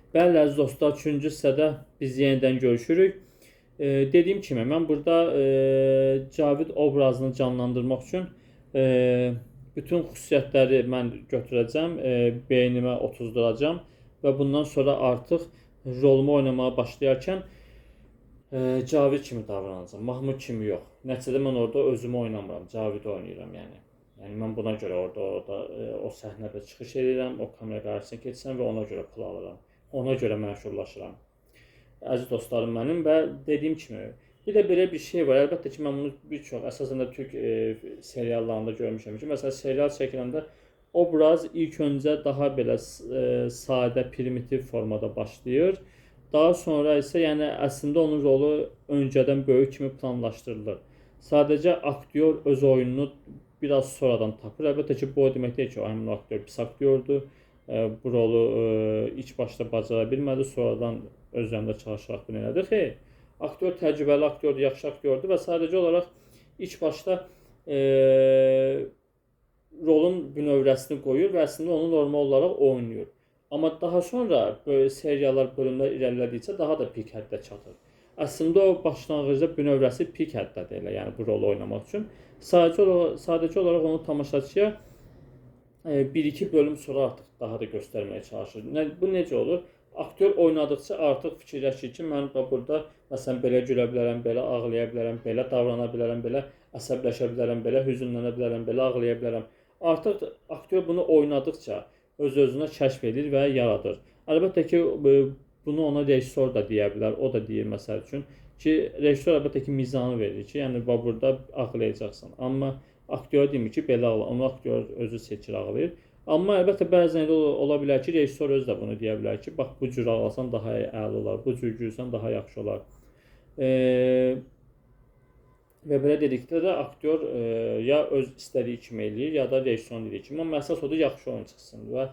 Bəli əziz dostlar, 3-cü hissədə biz yenidən görüşürük. Dediyim kimi, mən burada Cavid obrazını canlandırmaq üçün bütün xüsusiyyətləri mən götürəcəm, beynimə otuzduracam və bundan sonra artıq rolumu oynamağa başlayarkən Cavid kimi davranacam, Mahmud kimi yox. Nəticədə mən orada özümü oynamıram, Cavid oynayıram yəni. Yəni mən buna görə orada o səhnədə çıxış edirəm, o kamera qarşısına keçsəm və ona görə pul alıram. Ona görə məşhurlaşıram. Əziz dostlarım mənim və dediyim kimi, bir də belə bir şey var. Əlbəttə ki, mən bunu bir çox, əsasən də Türk seriallarında görmüşəm ki, məsələn, serial çəkiləndə obraz ilk öncə daha belə sadə, primitiv formada başlayır. Daha sonra isə, yəni əslində onun rolu öncədən böyük kimi planlaşdırılır. Sadəcə aktyor öz oyununu biraz sonradan tapır. Əlbəttə ki, bu o demək deyil ki, o həmin aktyor pis aktyordur. Bu rolu ilk başda bacara bilmədi, sonradan öz yanında çalışaraq bunu elədi. Xeyr, aktyor təcrübəli aktyordur, yaxşı aktyordur və sadəcə olaraq ilk başda rolun bünövrəsini qoyur və əslində onu normal olaraq oynayır. Amma daha sonra böyle seriyalar, bölümlər irəlilədikcə daha da pik həddə çatır. Əslində o başlanğıcda bünövrəsi pik həddədir elə, yəni bu rolu oynamaq üçün. Sadəcə olaraq onu tamaşaçıya bir-iki bölüm sonra artıq daha da göstərməyə çalışır. Bu necə olur? Aktyor oynadıkça artıq fikirləşir ki, mən burada məsələn belə gülə bilərəm, belə ağlaya bilərəm, belə davrana bilərəm, belə əsəbləşə bilərəm, belə hüzünlənə bilərəm, belə ağlaya bilərəm. Artıq aktyor bunu oynadıkca öz-özünə kəşf edir və yaradır. Əlbəttə ki, bunu ona rejissor da deyə bilər, o da deyir məsəl üçün ki, rejissor əlbəttə ki, mizanı verir ki, yəni burada ağlayacaqsan. Amma aktyor demir ki, belə ağla, onu aktyor özü seçir, ağlayır. Amma əlbəttə bəzən elə ola bilər ki, rejissor özü də bunu deyə bilər ki, bax bu cür ağlasan daha əla olar, bu cür gülsən daha yaxşı olar. Və belə dedikdə də aktyor ya öz istədiyi kimi eləyir, ya da rejissorun dediyi kimi. Amma əsas odur yaxşı oyun çıxsın və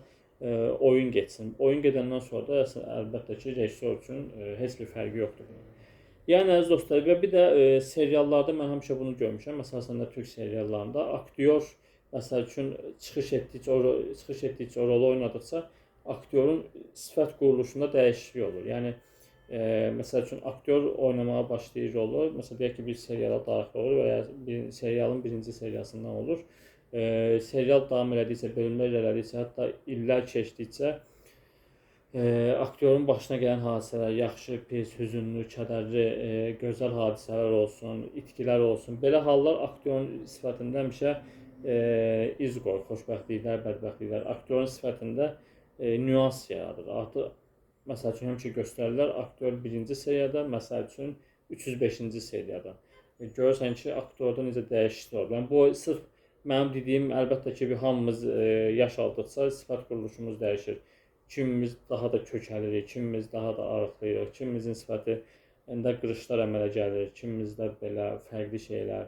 oyun getsin. Oyun gedəndən sonra da əlbəttə ki, rejissor üçün heç bir fərqi yoxdur. Yəni əziz dostlar, və bir də seriallarda mən həmişə bunu görmüşəm. Məsələn də Türk seriallarında aktyor məsəl üçün çıxış etdikcə o rolu oynadıqca aktyorun sifət quruluşunda dəyişiklik olur. Yəni məsəl üçün aktyor oynamağa başlayır rolu. Məsələn deyək ki, bir seriala daxil olur və ya bir serialın birinci seriyasından olur. Serial davam elədikcə, bölümlər irəlilədikcə, hətta illər keçdikcə aktyorun başına gələn hadisələr, yaxşı, pis, hüzünlü, kədərli, gözəl hadisələr olsun, itkilər olsun. Belə hallar aktyorun sifətində həmişə iz qoyur, xoşbəxtliklər, bədbəxtliklər. Aktyorun sifətində nüans yaradır. Artıq, məsəl üçün, həmişə göstərirlər, aktyor birinci seriyada, məsəl üçün, 305-ci seriyada. Görürsən ki, aktorda necə dəyişiklik olur. Yəni, bu, sırf mənim dediyim, əlbəttə ki, hamımız yaş aldıqca sifət quruluşumuz dəyişir. Kimimiz daha da kökəlirik, kimimiz daha da arıqlayırıq, kimimizin sifətində qırışlar əmələ gəlir, kimimizdə belə fərqli şeylər,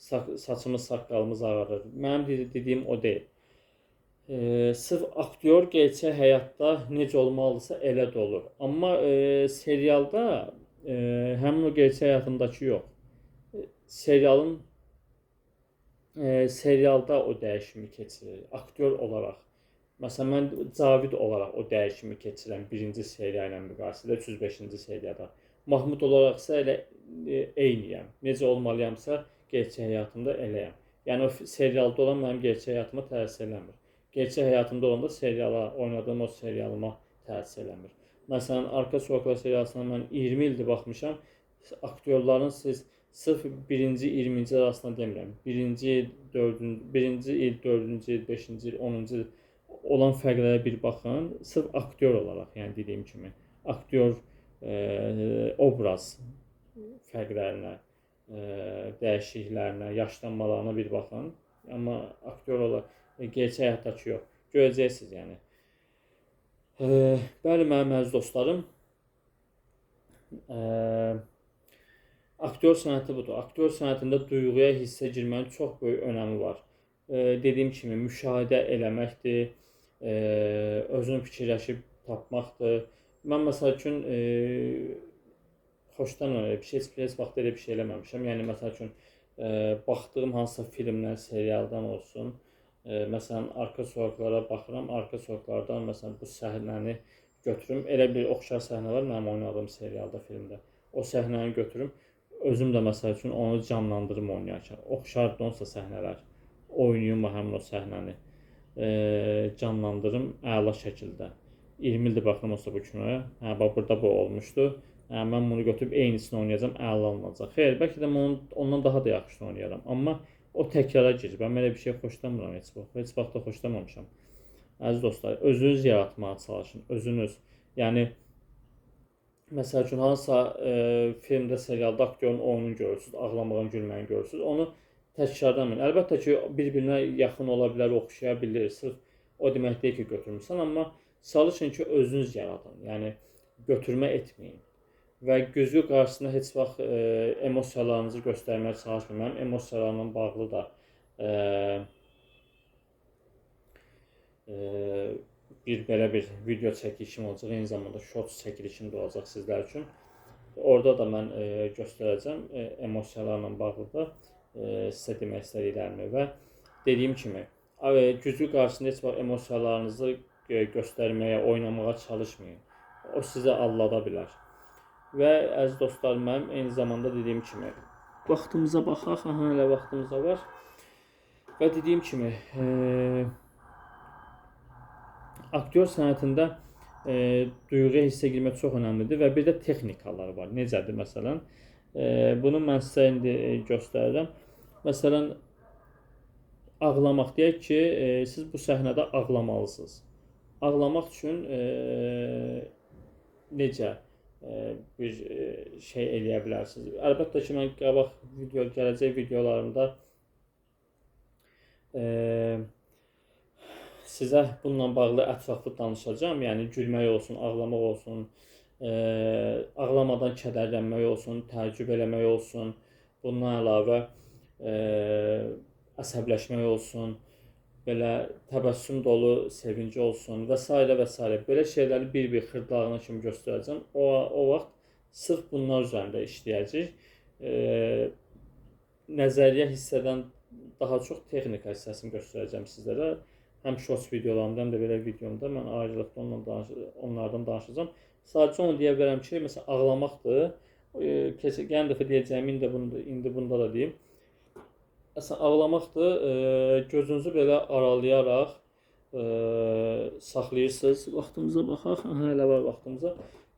saçımız, saqqalımız ağarır. Mənim dediyim o deyil. Sırf aktyor gerçək həyatda necə olmalıdırsa elə də olur. Amma serialda həmin o gerçək həyatındakı yox. Serialda o dəyişimi keçirir, aktyor olaraq. Məsələn, mən Cavid olaraq o dəyişimi keçirəm birinci seriya ilə müqayisədə 305-ci seriyada. Mahmud olaraq isə elə eyniyəm. Necə olmalıyamsa, gerçək həyatımda eləyəm. Yəni, o serialda olan mənim gerçək həyatıma təsir eləmir. Gerçək həyatımda olanda seriala, oynadığım o serialıma təsir eləmir. Məsələn, Arka Sokaklar serialına mən 20 ildir baxmışam. Aktyorların siz sırf birinci 20-ci il arasında demirəm. Birinci il, 4-cü il, 5-ci il, 10-cu il olan fərqlərə bir baxın. Sırf aktyor olaraq, yəni dediyim kimi, aktyor obraz fərqlərinə, dəyişikliklərinə, yaşlanmalarına bir baxın. Amma aktyor olaraq gerçək həyatdakı yox. Görəcəksiniz yəni. Bəli, mənim əziz dostlarım, aktyor sənəti budur. Aktyor sənətində duyğuya, hissə girmənin çox böyük önəmi var. Dediyim kimi, müşahidə eləməkdir, özünü fikirləşib tapmaqdır. Mən məsəl üçün xoşdan elə bir şey, heç vaxt elə bir şey eləməmişəm. Yəni məsəl üçün baxdığım hansısa filmdən, serialdan olsun, məsələn Arka Sokaklara baxıram, Arka Sokaklardan məsələn bu səhnəni götürüm. Elə bir oxşar səhnə var mənim oynadığım serialda, filmdə. O səhnəni götürüm. Özüm də məsəl üçün onu canlandırım oynayarkən. Oxşar onsa səhnələr oynayım həmin o səhnəni. Canlandırım əla şəkildə. 20 ildir baxırmasa bu kinoya. Hə, bax burada bu olmuşdu. Hə, mən bunu götürüb eynisini oynayacağam, əla olacaq. Xeyr, bəlkə də mən ondan daha da yaxşısını oynayaram. Amma o təkrara girir. Mən belə bir şey xoşlamıram heç vaxt. Heç vaxt da xoşlamamışam. Əziz dostlar, özünüz yaratmağa çalışın. Özünüz. Yəni məsəl üçün hansısa filmdə, serialda aktyorun oyununu görürsünüz, ağlamağını, gülməyini görürsünüz. Onu təkrarlamayın. Əlbəttə ki, bir-birinə yaxın ola bilər, oxşaya bilir. Sırf o demək deyil ki, götürmüsən, amma çalışın ki, özünüz yaradın. Yəni götürmə etməyin. Və güzgü qarşısında heç vaxt emosiyalarınızı göstərməyə çalışmayın. Mənim emosiyalarımla bağlı da belə bir video çəkilişim olacaq. Eyni zamanda shorts çəkilişim də olacaq sizlər üçün. Orada da mən göstərəcəm emosiyalarla bağlı da sizə demək istədiklərimi və dediyim kimi güzgü qarşısında heç vaxt emosiyalarınızı göstərməyə, oynamağa çalışmayın. O sizə aldada bilər. Və əziz dostlar, mənim eyni zamanda dediyim kimi vaxtımıza baxaq, hələ vaxtımıza var. Və dediyim kimi aktyor sənətində duyğuya hissə girmək çox önəmlidir və bir də texnikalar var. Necədir məsələn? Bunu mən sizə indi göstərirəm. Məsələn, ağlamaq deyək ki, siz bu səhnədə ağlamalısınız. Ağlamaq üçün necə bir şey eləyə bilərsiniz? Əlbəttə ki, mən qabaq gələcək videolarımda sizə bununla bağlı ətraflı danışacağım. Yəni gülmək olsun, ağlamaq olsun, ağlamadan kədərlənmək olsun, təəccüb eləmək olsun, bundan əlavə əsəbləşmək olsun, belə təbəssüm dolu sevinci olsun və s. və s. Belə şeyləri bir-bir xırdalığına kimi göstərəcəm. O vaxt sırf bunlar üzərində işləyəcək. Nəzəriyyə hissədən daha çox texnika hissəsini göstərəcəm sizlərə. Həm shorts videolarımda, həm də belə videomda mən ayrılıqda onlardan danışacağım. Sadəcə onu deyə bilərəm ki, məsələn, ağlamaqdır. Gələn dəfə deyəcəyimi indi bunda da deyim. Məsələn, ağlamaqdır. Gözünüzü belə aralayaraq saxlayırsınız. Vaxtımıza baxaq. Hələ var vaxtımıza.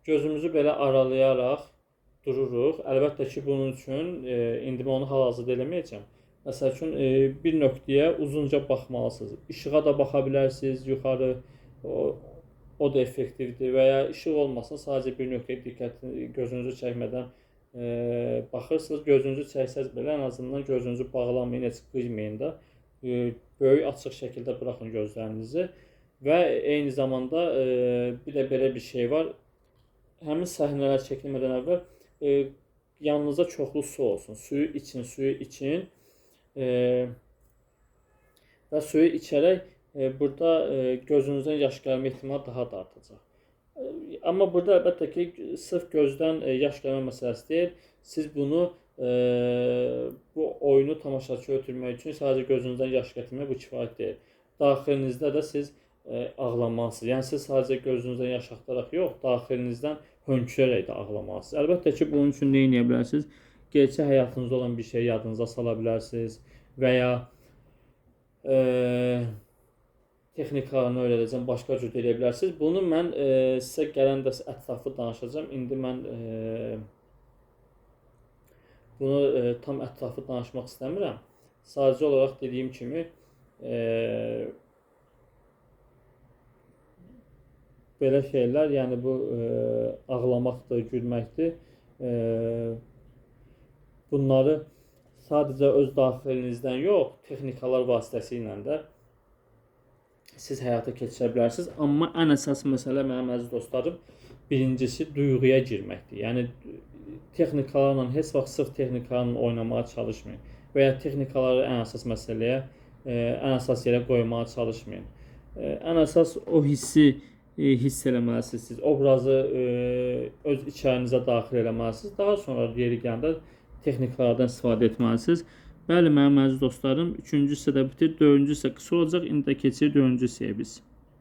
Gözümüzü belə aralayaraq dururuq. Əlbəttə ki, bunun üçün indi mən onu hal-hazırda eləməyəcəm. Məsəl üçün bir nöqtəyə uzunca baxmalısınız. İşığa da baxa bilərsiniz, yuxarı, o da effektivdir. Və ya işıq olmasın, sadəcə bir nöqtəyə diqqətini gözünüzü çəkmədən baxırsınız. Gözünüzü çəksəz belə ən azından gözünüzü bağlamayın, heç qıymayın da. Böyük açıq şəkildə buraxın gözlərinizi. Və eyni zamanda bir də belə bir şey var. Həmin səhnələr çəkilmədən əvvəl yanınıza çoxlu su olsun. Suyu için. Və suyu içərək burada gözünüzdən yaş gəlmə ehtimalı daha da artacaq. Amma burada əlbəttə ki, sırf gözdən yaş gəlmə məsələsi deyil. Siz bunu bu oyunu tamaşaçıya ötürmək üçün sadəcə gözünüzdən yaş gətirmək bu kifayət deyil. Daxilinizdə də siz ağlamalısınız. Yəni siz sadəcə gözünüzdən yaş axtaraq yox, daxilinizdən hönkürərək də ağlamalısınız. Əlbəttə ki, bunun üçün nə edə bilərsiniz? Gerçək həyatınızda olan bir şeyi yadınıza sala bilərsiniz və ya texnikalarını öyrədəcəm, başqa cür eləyə bilərsiniz. Bunu mən sizə gələn də ətraflı danışacağım. İndi mən bunu tam ətraflı danışmaq istəmirəm. Sadəcə olaraq dediyim kimi belə şeylər, yəni bu ağlamaqdır, gülməkdir. Bunları sadəcə öz daxilinizdən yox, texnikalar vasitəsilə də siz həyata keçirə bilərsiniz. Amma ən əsas məsələ mənim əziz dostlarım, birincisi duyğuya girməkdir. Yəni texnikalarla heç vaxt sırf texnikalarla oynamağa çalışmayın və ya texnikaları ən əsas məsələyə, ən əsas yerə qoymağa çalışmayın. Ən əsas o hissi hiss eləməlisiniz. Siz obrazı öz içərinizə daxil eləməlisiniz. Daha sonra yeri gələndə texnikalardan istifadə etməlisiniz. Bəli, mənim əziz dostlarım, 3-cü hissə də bitir, 4-cü hissə qısa olacaq. İndi də keçir 4-cü hissəyə biz.